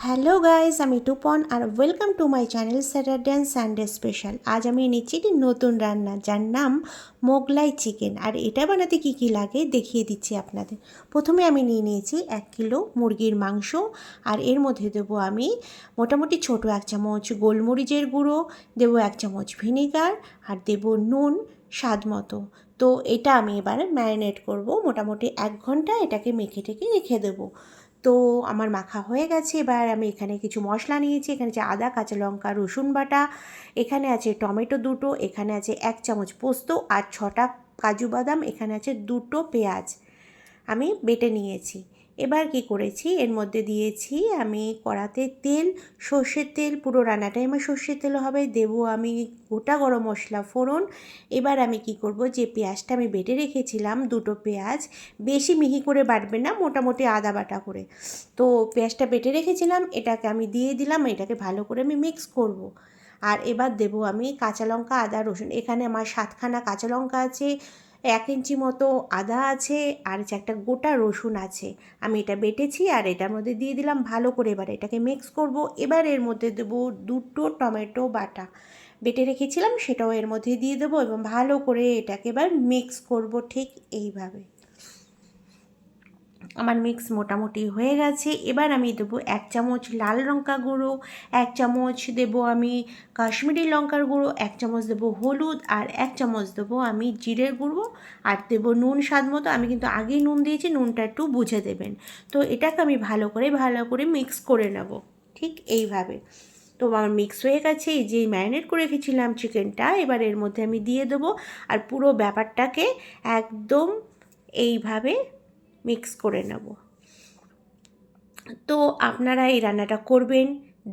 Hello guys, আমি টুপন আর welcome to my channel Saturday and Sunday special. আজ আমি এনেছি একটি নতুন রান্না, যার নাম মোগলাই চিকেন। আর এটা বানাতে কি কি লাগে দেখিয়ে দিচ্ছি আপনাদের। প্রথমে আমি নিয়ে নিয়েছি 1 কিলো মুরগির মাংস, আর এর মধ্যে দেবো আমি মোটামুটি ছোটো 1 চামচ গোলমরিচের গুঁড়ো, দেবো 1 চামচ ভিনেগার, আর দেবো নুন স্বাদ মতো। তো এটা আমি এবার ম্যারিনেট করব, মোটামুটি 1 ঘন্টা এটাকে মেখে টেকে রেখে দেবো। তো আমার মাখা হয়ে গেছে। এবার আমি এখানে কিছু মশলা নিয়েছি। এখানে আছে আদা, কাঁচা লঙ্কা, রসুন বাটা, এখানে আছে টমেটো দুটো, এখানে আছে 1 চামচ পোস্ত আর 6টা কাজু বাদাম, এখানে আছে 2টো পেঁয়াজ আমি বেটে নিয়েছি। এবার কি করেছি, এর মধ্যে দিয়েছি আমি কড়াতে তেল, সর্ষের তেল, পুরো রান্নাটাই আমার সর্ষের তেল হবে। দেবো আমি গোটা গরম মশলা ফোড়ন। এবার আমি কি করব, যে পেঁয়াজটা আমি বেটে রেখেছিলাম 2টো পেঁয়াজ, বেশি মিহি করে বাটবে না, মোটামুটি আদা বাটা করে, তো পেঁয়াজটা বেটে রেখেছিলাম, এটাকে আমি দিয়ে দিলাম। এটাকে ভালো করে আমি মিক্স করব। আর এবার দেবো আমি কাঁচা লঙ্কা, আদা, রসুন। এখানে আমার 7খানা কাঁচা লঙ্কা আছে, 1 ইঞ্চি মতো আদা আছে, আর একটা গোটা রসুন আছে। আমি এটা বেটেছি আর এটার মধ্যে দিয়ে দিলাম ভালো করে। এবার এটাকে মিক্স করব। এবার এর মধ্যে দেবো 2টো টমেটো বাটা বেটে রেখেছিলাম, সেটাও এর মধ্যে দিয়ে দেবো এবং ভালো করে এটাকে এবার মিক্স করব ঠিক এইভাবে। আমার মিক্স মোটামুটি হয়ে গেছে। এবার আমি দেবো 1 চামচ লাল লঙ্কা গুঁড়ো, 1 চামচ দেবো আমি কাশ্মীরি লঙ্কার গুঁড়ো, 1 চামচ দেবো হলুদ, আর 1 চামচ দেবো আমি জিরের গুঁড়ো, আর দেবো নুন স্বাদ মতো। আমি কিন্তু আগেই নুন দিয়েছি, নুনটা একটু বুঝে দেবেন। তো এটাকে আমি ভালো করে মিক্স করে নেব ঠিক এইভাবে। তো আমার মিক্স হয়ে গেছে। এই যে ম্যারিনেট করে রেখেছিলাম চিকেনটা, এবার এর মধ্যে আমি দিয়ে দেবো, আর পুরো ব্যাপারটাকে একদম এইভাবে মিক্স করে নেব। তো আপনারা এই রান্নাটা করবেন,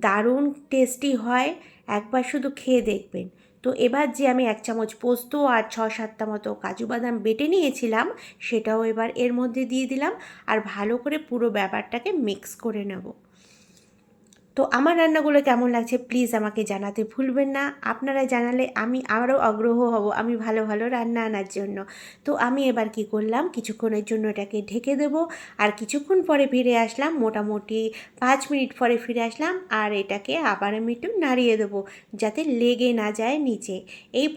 দারুণ টেস্টি হয়, একবার শুধু খেয়ে দেখবেন। তো এবার যে আমি 1 চামচ পোস্ত আর 6-7টা মতো কাজু বাদাম বেটে নিয়েছিলাম, সেটাও এবার এর মধ্যে দিয়ে দিলাম, আর ভালো করে পুরো ব্যাপারটাকে মিক্স করে নেব। তো আমার রান্নাগুলো কেমন লাগছে প্লিজ আমাকে জানাতে ভুলবেন না। আপনারা জানালে আমি আরও আগ্রহ হব আমি ভালো ভালো রান্না আনার জন্য। তো আমি এবার কি করলাম, কিছুক্ষণের জন্য এটাকে ঢেকে দেব, আর কিছুক্ষণ পরে ফিরে আসলাম, মোটামুটি 5 মিনিট পরে ফিরে আসলাম, আর এটাকে আবার আমি একটু নাড়িয়ে দেবো যাতে লেগে না যায় নিচে। এই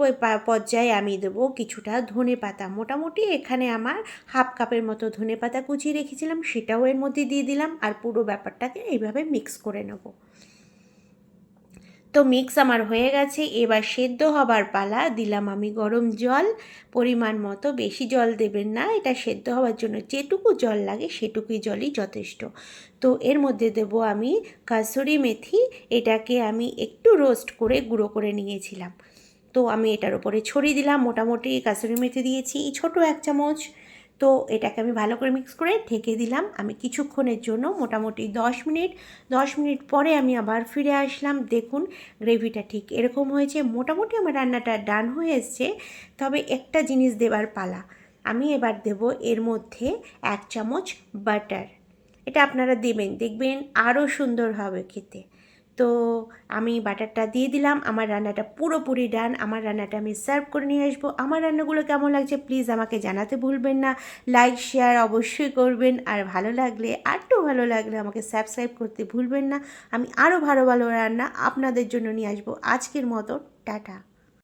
পর্যায়ে আমি দেবো কিছুটা ধনেপাতা, মোটামুটি এখানে আমার 1/2 কাপের মতো ধনেপাতা কুচিয়ে রেখেছিলাম, সেটাও এর মধ্যে দিয়ে দিলাম, আর পুরো ব্যাপারটাকে এইভাবে মিক্স করে নেব। তো মিক্স আমার হয়ে গেছে। এবার সেদ্ধ হবার পালা। দিলাম আমি গরম জল পরিমাণ মতো, বেশি জল দেবেন না, এটা সেদ্ধ হওয়ার জন্য যেটুকু জল লাগে সেটুকুই জলই যথেষ্ট। তো এর মধ্যে দেবো আমি কাসুরি মেথি, এটাকে আমি একটু রোস্ট করে গুঁড়ো করে নিয়েছিলাম, তো আমি এটার উপরে ছড়িয়ে দিলাম। মোটামুটি কাসুরি মেথি দিয়েছি ছোটো 1 চামচ। তো এটাকে আমি ভালো করে মিক্স করে ঢেকে দিলাম আমি কিছুক্ষণের জন্য, মোটামুটি 10 মিনিট। 10 মিনিট পরে আমি আবার ফিরে আসলাম। দেখুন গ্রেভিটা ঠিক এরকম হয়েছে, মোটামুটি আমার রান্নাটা ডান হয়ে এসছে। তবে একটা জিনিস দেবার পালা। আমি এবার দেব এর মধ্যে 1 চামচ বাটার। এটা আপনারা দেবেন, দেখবেন আরও সুন্দর হবে খেতে। তো আমি বাটারটা দিয়ে দিলাম। আমার রান্নাটা পুরোপুরি ডান। আমার রান্নাটা আমি সার্ভ করে নিয়ে আসবো। আমার রান্নাগুলো কেমন লাগছে প্লিজ আমাকে জানাতে ভুলবেন না। লাইক শেয়ার অবশ্যই করবেন, আর ভালো লাগলে, আরও ভালো লাগলে আমাকে সাবস্ক্রাইব করতে ভুলবেন না। আমি আরও ভালো ভালো রান্না আপনাদের জন্য নিয়ে আসবো। আজকের মতো টাটা।